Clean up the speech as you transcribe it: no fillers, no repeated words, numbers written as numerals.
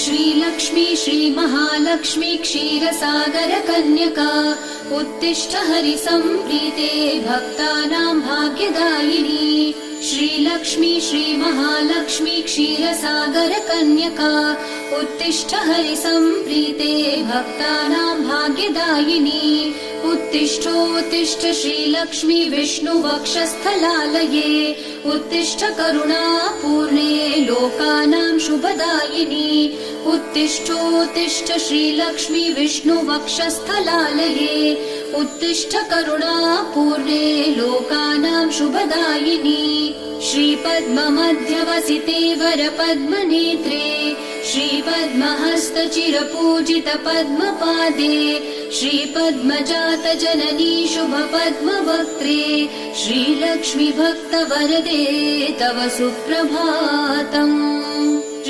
श्रीलक्ष्मी श्रीमहालक्ष्मी क्षीरसागर कन्यका उत्तिष्ठ हरिसम्प्रीते भक्तानां भाग्यदायिनी श्रीलक्ष्मी श्रीमहालक्ष्मी क्षीरसागर कन्यका उत्तिष्ठ हरिसम्प्रीते भक्तानां भाग्यदायिनी उत्तिष्ठोत्तिष्ठ श्रीलक्ष्मी विष्णुवक्षस्थलालये उत्तिष्ठ करुणापूर्णे लोकानां शुभदायिनी उत्तिष्ठोत्तिष्ठ श्रीलक्ष्मी विष्णुवक्षस्थलालये उत्तिष्ठ करुणापूर्णे लोकानां शुभदायिनी श्रीपद्ममध्यवसिते वरपद्मनेत्रे श्रीपद्महस्तचिरपूजित पद्मपादे श्रीपद्मजात जननी शुभपद्मवक्त्रे श्रीलक्ष्मी भक्तवरदे तव सुप्रभातम्।